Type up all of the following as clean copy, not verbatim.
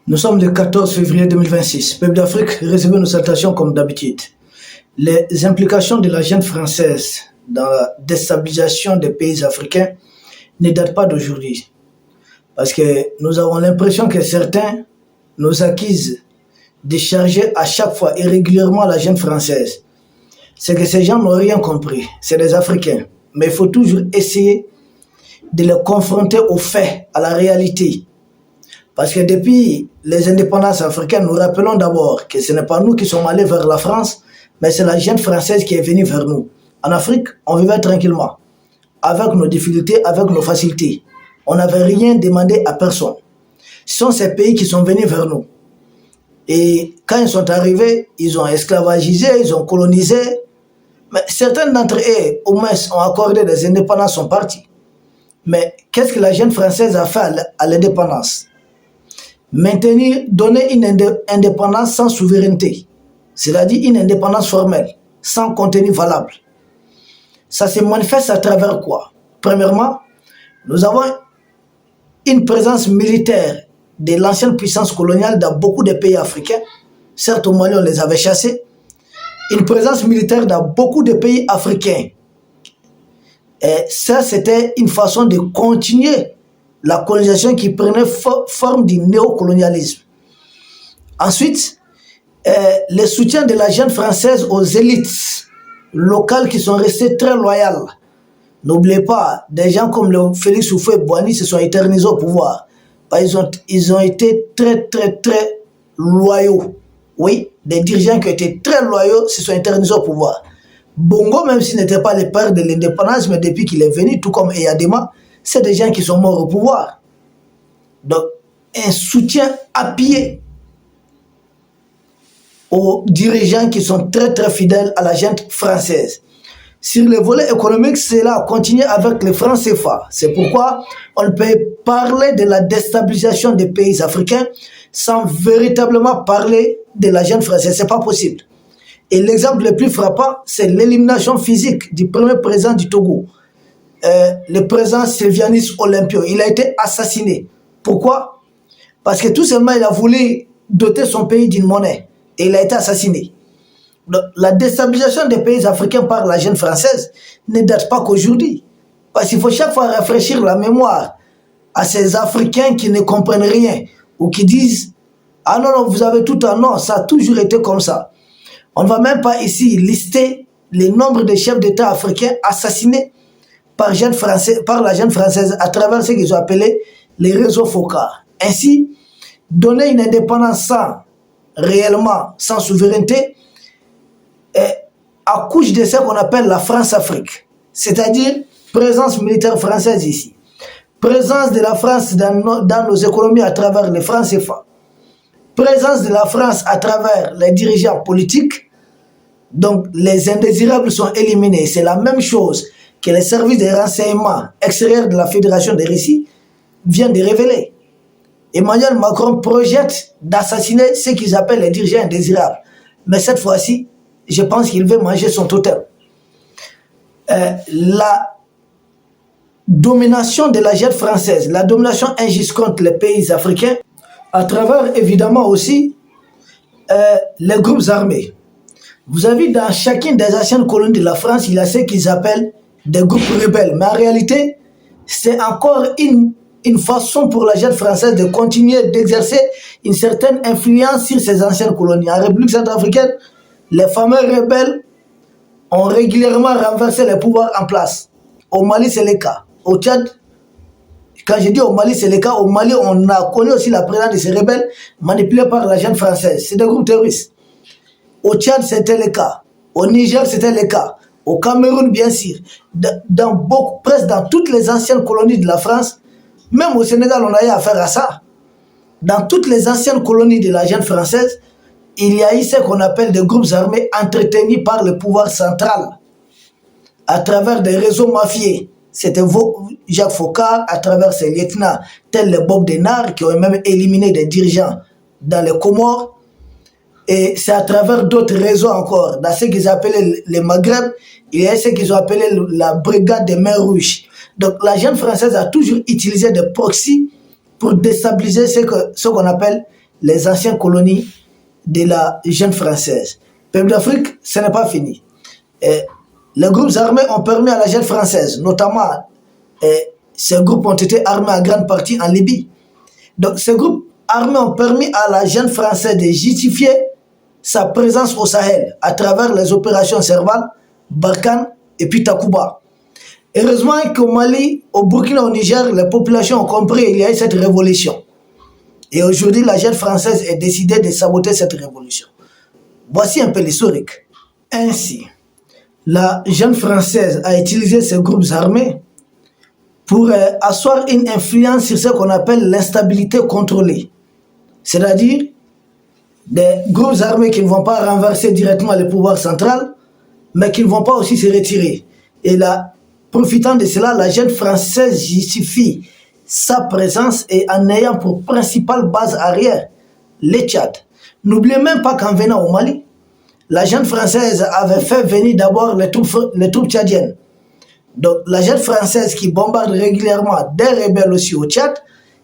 Nous sommes le 14 février 2026. Peuple d'Afrique, recevez nos salutations comme d'habitude. Les implications de la junte française dans la déstabilisation des pays africains ne datent pas d'aujourd'hui. Parce que nous avons l'impression que certains nous accusent de charger à chaque fois et régulièrement la junte française. C'est que ces gens n'ont rien compris. C'est des Africains. Mais il faut toujours essayer de les confronter aux faits, à la réalité. Parce que depuis les indépendances africaines, nous rappelons d'abord que ce n'est pas nous qui sommes allés vers la France, mais c'est la junte française qui est venue vers nous. En Afrique, on vivait tranquillement, avec nos difficultés, avec nos facilités. On n'avait rien demandé à personne. Ce sont ces pays qui sont venus vers nous. Et quand ils sont arrivés, ils ont esclavagisé, ils ont colonisé. Mais certains d'entre eux, au moins, ont accordé des indépendances, sont partis. Mais qu'est-ce que la junte française a fait à l'indépendance? Maintenir, donner une indépendance sans souveraineté, c'est-à-dire une indépendance formelle, sans contenu valable. Ça se manifeste à travers quoi? Premièrement, nous avons une présence militaire de l'ancienne puissance coloniale dans beaucoup de pays africains. Certes, au Mali, on les avait chassés. Une présence militaire dans beaucoup de pays africains. Et ça, c'était une façon de continuer la colonisation qui prenait forme du néocolonialisme. Ensuite, le soutien de la junte française aux élites locales qui sont restées très loyales. N'oubliez pas, des gens comme le Félix Houphouët-Boigny se sont éternisés au pouvoir. Ils ont été très loyaux. Oui, des dirigeants qui ont été très loyaux se sont éternisés au pouvoir. Bongo, même s'il n'était pas le père de l'indépendance, mais depuis qu'il est venu, tout comme Eyadema, c'est des gens qui sont morts au pouvoir. Donc, un soutien appuyé aux dirigeants qui sont très fidèles à la junte française. Sur le volet économique, cela a continué avec les francs CFA. C'est pourquoi on ne peut parler de la déstabilisation des pays africains sans véritablement parler de la junte française. Ce n'est pas possible. Et l'exemple le plus frappant, c'est l'élimination physique du premier président du Togo, le président Sylvianis Olympio. Il a été assassiné. Pourquoi? Parce que tout simplement, il a voulu doter son pays d'une monnaie et il a été assassiné. Donc, la déstabilisation des pays africains par la junte française ne date pas qu'aujourd'hui. Parce qu'il faut chaque fois rafraîchir la mémoire à ces Africains qui ne comprennent rien ou qui disent « Ah non, vous avez tout un nom, ça a toujours été comme ça ». On ne va même pas ici lister le nombre de chefs d'État africains assassinés par la junte française à travers ce qu'ils ont appelé les réseaux Foccart. Ainsi, donner une indépendance sans souveraineté, accouche de ce qu'on appelle la France-Afrique, c'est-à-dire présence militaire française ici, présence de la France dans nos économies à travers les francs CFA, présence de la France à travers les dirigeants politiques. Donc les indésirables sont éliminés. C'est la même chose que les services de renseignement extérieurs de la Fédération de Russie viennent de révéler. Emmanuel Macron projette d'assassiner ceux qu'ils appellent les dirigeants indésirables. Mais cette fois-ci, je pense qu'il veut manger son totem. La domination de la junte française, la domination injuste contre les pays africains, à travers évidemment aussi les groupes armés. Vous avez dans chacune des anciennes colonies de la France, il y a ce qu'ils appellent des groupes rebelles. Mais en réalité, c'est encore une façon pour la junte française de continuer d'exercer une certaine influence sur ces anciennes colonies. En République centrafricaine, les fameux rebelles ont régulièrement renversé les pouvoirs en place. Au Mali, c'est le cas. Au Tchad, quand je dis au Mali, c'est le cas. Au Mali, on a connu aussi la présence de ces rebelles manipulés par la junte française. C'est des groupes terroristes. Au Tchad, c'était le cas. Au Niger, c'était le cas. Au Cameroun, bien sûr. Presque dans toutes les anciennes colonies de la France, même au Sénégal, on a eu affaire à ça. Dans toutes les anciennes colonies de la junte française, il y a eu ce qu'on appelle des groupes armés entretenus par le pouvoir central à travers des réseaux mafieux. C'était Jacques Foccart à travers ses lieutenants tels les Bob Denard qui ont même éliminé des dirigeants dans les Comores. Et c'est à travers d'autres réseaux encore. Dans ce qu'ils appelaient le Maghreb, il y a ce qu'ils ont appelé la brigade des mains rouges. Donc la junte française a toujours utilisé des proxys pour déstabiliser ce qu'on appelle les anciennes colonies de la jeune française. Peuple d'Afrique, ce n'est pas fini. Les groupes armés ont permis à la jeune française, notamment ces groupes ont été armés en grande partie en Libye. Donc ces groupes armés ont permis à la jeune française de justifier sa présence au Sahel à travers les opérations Serval, Barkhane et puis Takuba. Heureusement qu'au Mali, au Burkina, au Niger, les populations ont compris qu'il y a eu cette révolution. Et aujourd'hui, la jeune française est décidée de saboter cette révolution. Voici un peu l'historique. Ainsi, la jeune française a utilisé ces groupes armés pour asseoir une influence sur ce qu'on appelle l'instabilité contrôlée. C'est-à-dire des groupes armés qui ne vont pas renverser directement le pouvoir central, mais qui ne vont pas aussi se retirer. Et là, profitant de cela, la jeune française justifie sa présence et en ayant pour principale base arrière le Tchad. N'oubliez même pas qu'en venant au Mali, la jeune française avait fait venir d'abord les troupes tchadiennes. Donc la jeune française qui bombarde régulièrement des rebelles aussi au Tchad,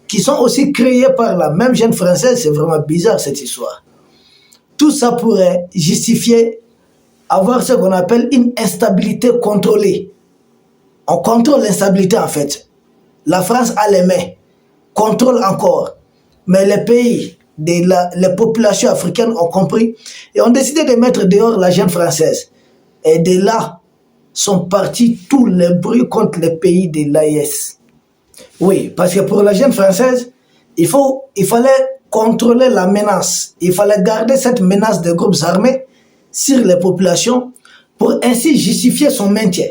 qui sont aussi créés par la même jeune française, c'est vraiment bizarre cette histoire. Tout ça pourrait justifier avoir ce qu'on appelle une instabilité contrôlée. On contrôle l'instabilité en fait. La France a les mains, contrôle encore. Mais les pays, les populations africaines ont compris et ont décidé de mettre dehors la jeune française. Et de là sont partis tous les bruits contre les pays de l'AES. Oui, parce que pour la jeune française, il fallait contrôler la menace. Il fallait garder cette menace des groupes armés sur les populations pour ainsi justifier son maintien.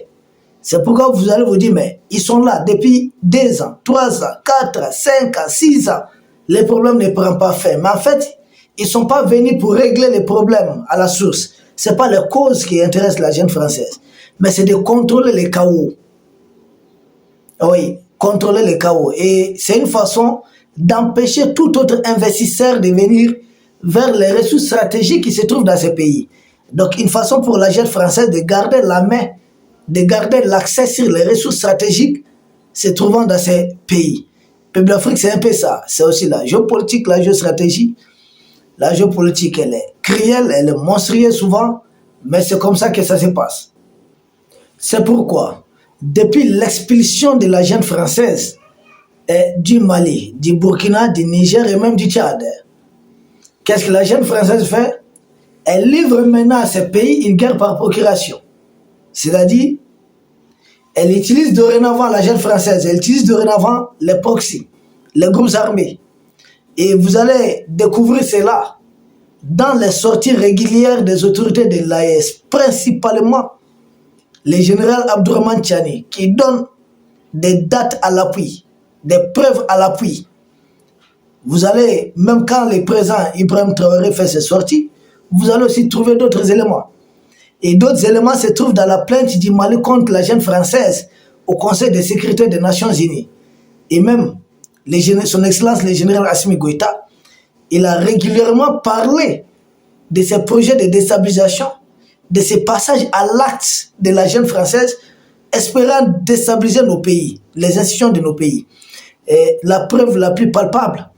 C'est pourquoi vous allez vous dire, mais ils sont là depuis 2 ans, 3 ans, 4 ans, 5 ans, 6 ans. Les problèmes ne prennent pas fin. Mais en fait, ils ne sont pas venus pour régler les problèmes à la source. Ce n'est pas les causes qui intéressent la jeune française, mais c'est de contrôler les chaos. Oui, contrôler les chaos. Et c'est une façon d'empêcher tout autre investisseur de venir vers les ressources stratégiques qui se trouvent dans ces pays. Donc, une façon pour la jeune française de garder la main, de garder l'accès sur les ressources stratégiques se trouvant dans ces pays. Le peuple d'Afrique, c'est un peu ça. C'est aussi la géopolitique, la géostratégie. La géopolitique, elle est cruelle, elle est monstrueuse souvent, mais c'est comme ça que ça se passe. C'est pourquoi, depuis l'expulsion de la jeune française du Mali, du Burkina, du Niger et même du Tchad, qu'est-ce que la jeune française fait? Elle livre maintenant à ces pays une guerre par procuration. C'est-à-dire, elle utilise dorénavant, la jeune française, elle utilise dorénavant les proxys, les groupes armés. Et vous allez découvrir cela dans les sorties régulières des autorités de l'AES, principalement le général Abdourahmane Tchani, qui donne des dates à l'appui, des preuves à l'appui. Vous allez, même quand le président Ibrahim Traoré fait ses sorties, vous allez aussi trouver d'autres éléments. Et d'autres éléments se trouvent dans la plainte du Mali contre la jeune française au Conseil de sécurité des Nations Unies. Et même, son Excellence le général Assimi Goïta, il a régulièrement parlé de ces projets de déstabilisation, de ces passages à l'acte de la jeune française, espérant déstabiliser nos pays, les institutions de nos pays. Et la preuve la plus palpable,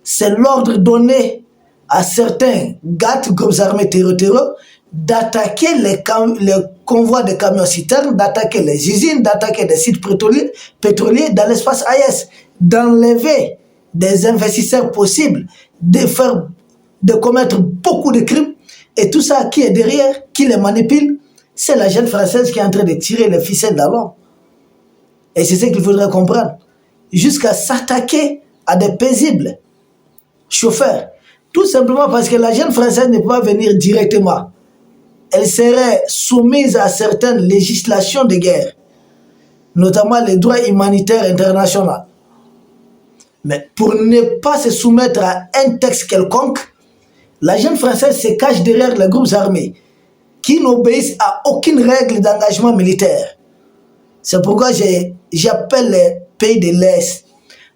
c'est l'ordre donné à certains GAT, groupes armés terroriste, d'attaquer les convois de camions-citernes, d'attaquer les usines, d'attaquer des sites pétroliers dans l'espace AES, d'enlever des investisseurs possibles, de commettre beaucoup de crimes. Et tout ça, qui est derrière, qui les manipule, c'est la jeune française qui est en train de tirer les ficelles d'alors. Et c'est ce qu'il faudrait comprendre. Jusqu'à s'attaquer à des paisibles chauffeurs. Tout simplement parce que la jeune française ne peut pas venir directement. Elle serait soumise à certaines législations de guerre, notamment les droits humanitaires internationaux. Mais pour ne pas se soumettre à un texte quelconque, la jeune française se cache derrière les groupes armés qui n'obéissent à aucune règle d'engagement militaire. C'est pourquoi j'appelle les pays de l'Est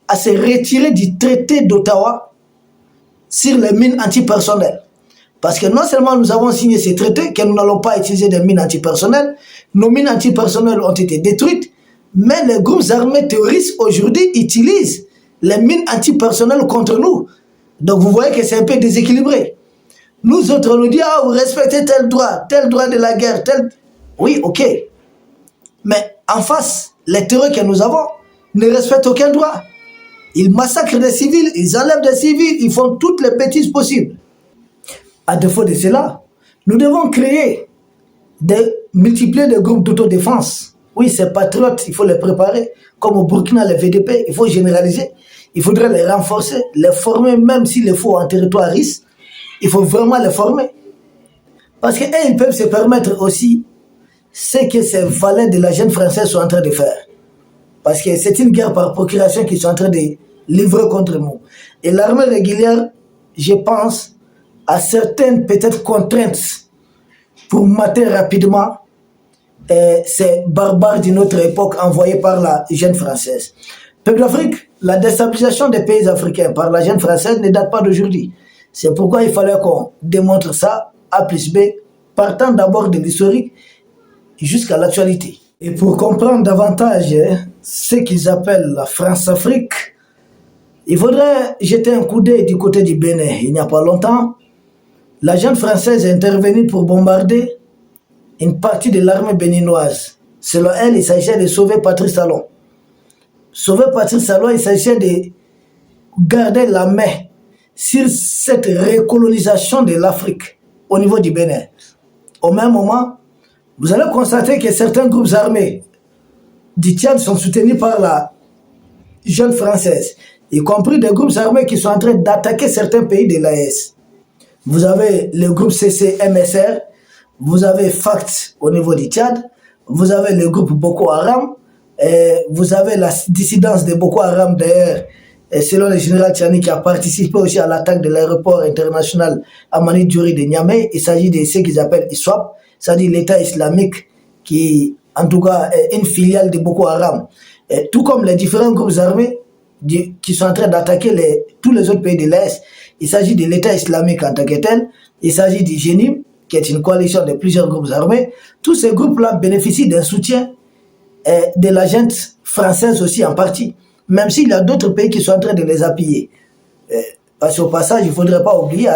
à se retirer du traité d'Ottawa sur les mines antipersonnelles. Parce que non seulement nous avons signé ces traités, que nous n'allons pas utiliser des mines antipersonnelles, nos mines antipersonnelles ont été détruites, mais les groupes armés terroristes aujourd'hui utilisent les mines antipersonnelles contre nous. Donc vous voyez que c'est un peu déséquilibré. Nous autres, on nous dit, ah, vous respectez tel droit de la guerre, tel... Oui, ok. Mais en face, les terreurs que nous avons ne respectent aucun droit. Ils massacrent des civils, ils enlèvent des civils, ils font toutes les bêtises possibles. À défaut de cela, nous devons multiplier des groupes d'autodéfense. Oui, ces patriotes, il faut les préparer. Comme au Burkina, les VDP, il faut généraliser. Il faudrait les renforcer, les former, même s'il le faut en territoire risque. Il faut vraiment les former. Parce qu'ils peuvent se permettre aussi ce que ces valets de la jeune française sont en train de faire. Parce que c'est une guerre par procuration qu'ils sont en train de livrer contre nous. Et l'armée régulière, je pense, a certaines peut-être contraintes pour mater rapidement ces barbares d'une autre époque envoyés par la jeune française. Peuple d'Afrique, la déstabilisation des pays africains par la jeune française ne date pas d'aujourd'hui. C'est pourquoi il fallait qu'on démontre ça, A plus B, partant d'abord de l'historique jusqu'à l'actualité. Et pour comprendre davantage ce qu'ils appellent la France-Afrique, il faudrait jeter un coup d'œil du côté du Bénin. Il n'y a pas longtemps, la jeune française est intervenue pour bombarder une partie de l'armée béninoise. Selon elle, il s'agissait de sauver Patrice Talon. Sauver Patrice Talon, il s'agissait de garder la main sur cette recolonisation de l'Afrique au niveau du Bénin. Au même moment, vous allez constater que certains groupes armés du Tchad sont soutenus par la jeune française, y compris des groupes armés qui sont en train d'attaquer certains pays de l'AES. Vous avez le groupe CCMSR, vous avez FACT au niveau du Tchad, vous avez le groupe Boko Haram, vous avez la dissidence de Boko Haram d'ailleurs, selon le général Tchani qui a participé aussi à l'attaque de l'aéroport international Amani Djouri de Niamey. Il s'agit de ce qu'ils appellent ISWAP, c'est-à-dire l'État islamique qui, en tout cas, est une filiale de Boko Haram. Tout comme les différents groupes armés qui sont en train d'attaquer tous les autres pays de l'Est. Il s'agit de l'État islamique en tant que tel, il s'agit du GENIM, qui est une coalition de plusieurs groupes armés. Tous ces groupes-là bénéficient d'un soutien de la junte française aussi en partie, même s'il y a d'autres pays qui sont en train de les appuyer. Parce qu'au passage, il ne faudrait pas oublier,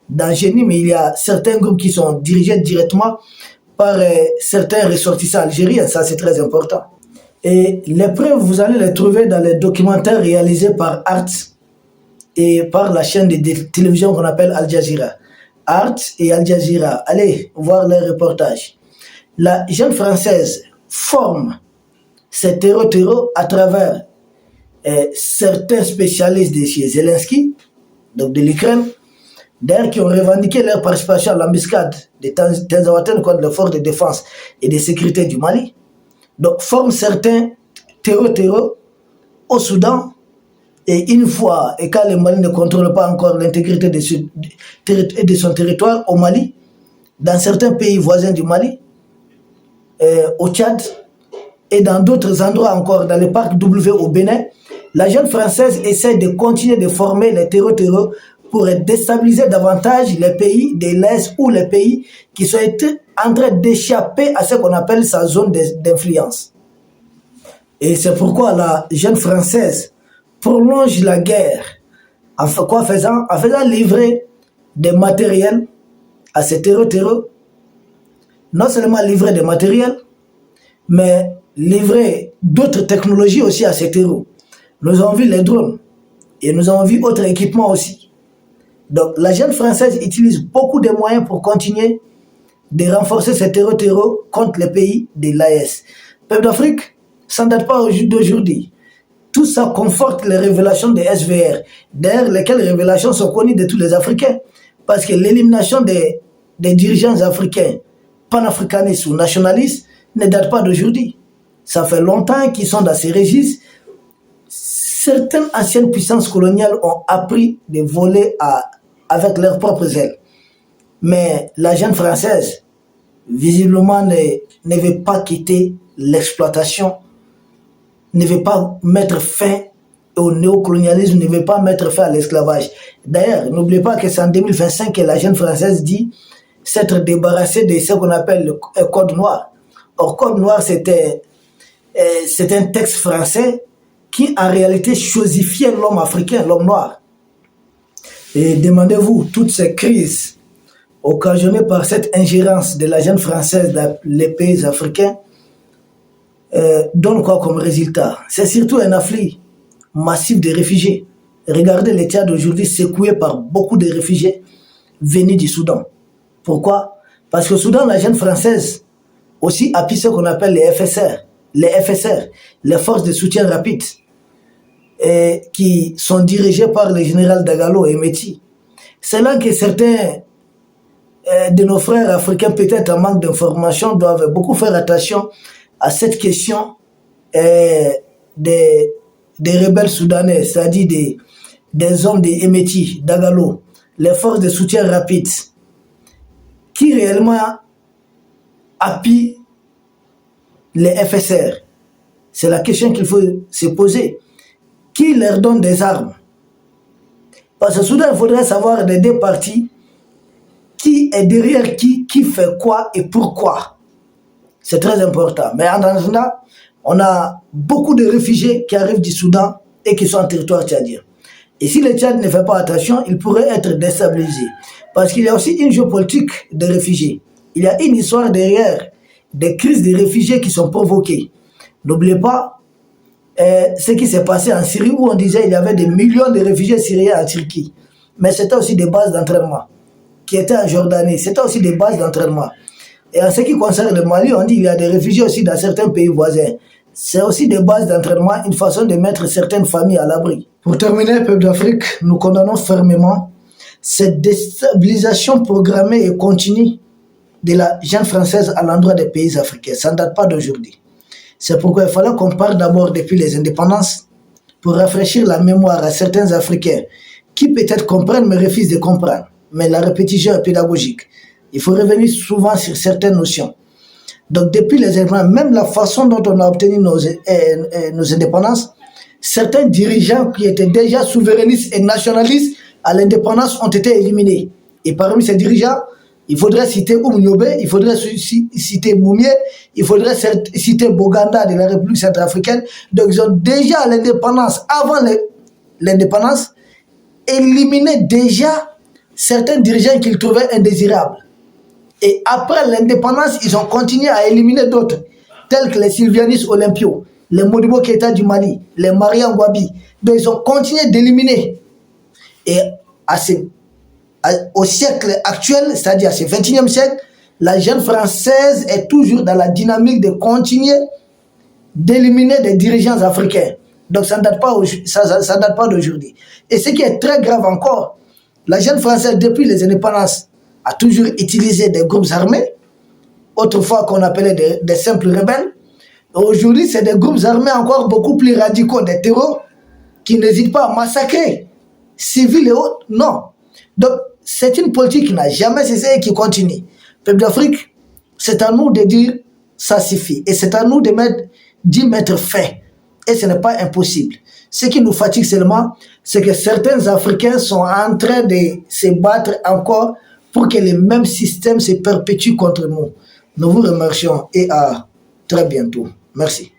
dans GENIM, il y a certains groupes qui sont dirigés directement par certains ressortissants algériens, ça c'est très important. Et les preuves, vous allez les trouver dans les documentaires réalisés par Art et par la chaîne de télévision qu'on appelle Al Jazeera. Art et Al Jazeera, allez voir les reportages. La jeune française forme ces terreaux à travers certains spécialistes de chez Zelensky, donc de l'Ukraine, d'ailleurs qui ont revendiqué leur participation à l'embuscade de Tanzawaten contre les forces de défense et de sécurité du Mali. Donc forment certains terreaux au Soudan. Et une fois, et quand le Mali ne contrôle pas encore l'intégrité de son territoire au Mali, dans certains pays voisins du Mali, au Tchad, et dans d'autres endroits encore, dans le parc W au Bénin, la jeune française essaie de continuer de former les terreaux pour déstabiliser davantage les pays de l'Est ou les pays qui sont en train d'échapper à ce qu'on appelle sa zone d'influence. Et c'est pourquoi la jeune française prolonge la guerre en faisant livrer des matériels à ces terreaux. Non seulement livrer des matériels, mais livrer d'autres technologies aussi à ces terreaux. Nous avons vu les drones et nous avons vu autres équipements aussi. Donc la jeune française utilise beaucoup de moyens pour continuer de renforcer ces terreaux contre les pays de l'AES. Peuple d'Afrique, ça ne date pas d'aujourd'hui. Tout ça conforte les révélations des SVR, d'ailleurs lesquelles révélations sont connues de tous les Africains, parce que l'élimination des dirigeants africains, panafricanistes ou nationalistes, ne date pas d'aujourd'hui. Ça fait longtemps qu'ils sont dans ces registres. Certaines anciennes puissances coloniales ont appris de voler avec leurs propres ailes. Mais la jeune française, visiblement, ne veut pas quitter l'exploitation, ne veut pas mettre fin au néocolonialisme, ne veut pas mettre fin à l'esclavage. D'ailleurs, n'oubliez pas que c'est en 2025 que la jeune française dit s'être débarrassée de ce qu'on appelle le Code noir. Or, Code noir, c'était un texte français qui en réalité chosifiait l'homme africain, l'homme noir. Et demandez-vous, toutes ces crises occasionnées par cette ingérence de la jeune française dans les pays africains donnent quoi comme résultat? C'est surtout un afflux massif de réfugiés. Regardez le Tchad aujourd'hui secoué par beaucoup de réfugiés venus du Soudan. Pourquoi? Parce qu'au Soudan, la jeune française aussi appuie ce qu'on appelle les FSR. Les FSR, les forces de soutien rapide, qui sont dirigées par le général Dagalo et Meti. C'est là que certains de nos frères africains, peut-être en manque d'informations, doivent beaucoup faire attention à cette question des rebelles soudanais, c'est-à-dire des hommes de Meti, Dagalo, les forces de soutien rapide, qui réellement appuient les FSR. C'est la question qu'il faut se poser. Qui leur donne des armes? Parce que soudain, il faudrait savoir des deux parties qui est derrière qui fait quoi et pourquoi. C'est très important. Mais en attendant, on a beaucoup de réfugiés qui arrivent du Soudan et qui sont en territoire tchadien. Et si le Tchad ne fait pas attention, il pourrait être déstabilisé. Parce qu'il y a aussi une géopolitique des réfugiés. Il y a une histoire derrière des crises de réfugiés qui sont provoquées. N'oubliez pas ce qui s'est passé en Syrie où on disait qu'il y avait des millions de réfugiés syriens en Turquie. Mais c'était aussi des bases d'entraînement qui étaient en Jordanie. C'était aussi des bases d'entraînement. Et en ce qui concerne le Mali, on dit qu'il y a des réfugiés aussi dans certains pays voisins. C'est aussi des bases d'entraînement, une façon de mettre certaines familles à l'abri. Pour terminer, peuple d'Afrique, nous condamnons fermement cette déstabilisation programmée et continue de la jeune française à l'endroit des pays africains. Ça ne date pas d'aujourd'hui. C'est pourquoi il fallait qu'on parte d'abord depuis les indépendances pour rafraîchir la mémoire à certains Africains qui peut-être comprennent mais refusent de comprendre. Mais la répétition est pédagogique. Il faut revenir souvent sur certaines notions. Donc depuis les indépendances, même la façon dont on a obtenu nos indépendances, certains dirigeants qui étaient déjà souverainistes et nationalistes à l'indépendance ont été éliminés. Et parmi ces dirigeants, il faudrait citer Oumniobé, il faudrait citer Moumié, il faudrait citer Boganda de la République centrafricaine. Donc ils ont déjà à l'indépendance, avant l'indépendance, éliminé déjà certains dirigeants qu'ils trouvaient indésirables. Et après l'indépendance, ils ont continué à éliminer d'autres, tels que les Sylvianis Olympio, les Modibo Keïta du Mali, les Maria Ngouabi. Donc ils ont continué d'éliminer. Et au siècle actuel, c'est-à-dire à ce 21e siècle, la jeune française est toujours dans la dynamique de continuer d'éliminer des dirigeants africains. Donc ça ne date pas d'aujourd'hui. Et ce qui est très grave encore, la jeune française, depuis les indépendances, a toujours utilisé des groupes armés, autrefois qu'on appelait des simples rebelles. Aujourd'hui, c'est des groupes armés encore beaucoup plus radicaux, des terreaux, qui n'hésitent pas à massacrer civils et autres. Non. Donc, c'est une politique qui n'a jamais cessé et qui continue. Peuple d'Afrique, c'est à nous de dire ça suffit. Et c'est à nous d'y mettre fin. Et ce n'est pas impossible. Ce qui nous fatigue seulement, c'est que certains Africains sont en train de se battre encore pour que le même système se perpétue contre nous. Nous vous remercions et à très bientôt. Merci.